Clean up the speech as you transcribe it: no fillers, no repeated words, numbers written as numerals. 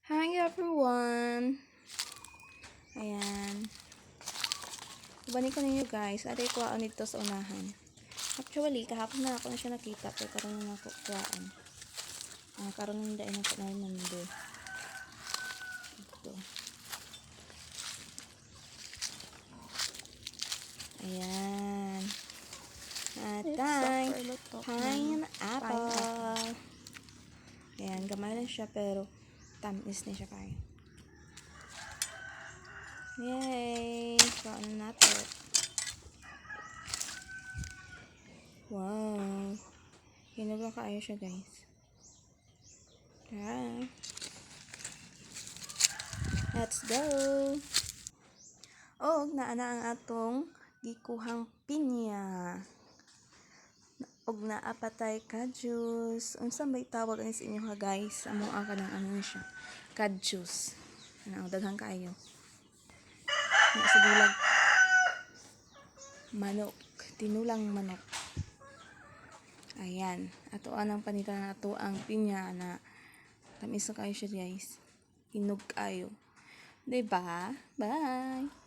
Hi everyone! Ayan. Ibalik ko ninyo guys. Aday kuhaan dito sa unahan. Actually, kahapon na ako na siya nakita. Pero karoon na ako kuhaan. Karoon na dahil ako na nando. Ito. Ayan. At pineapple. Ayan, gamay lang siya pero tamis na siya kayo. Yay! Kuhaan na natin. Wow! Hinog lang kaayo siya guys. Tara! Let's go! Naana ang atong gikuhang pinya. Naapatay ka juice. Unsa may tawag ani sa inyo ha guys? Amo ang kanang ano siya. Ka-juice. Daghang kaayo. Sa bulag manok. Tinulang manok. Ayan. Atoan ang panitan na ato ang pinya na tamis na kayo siya guys. Hinog kayo. Diba? Bye!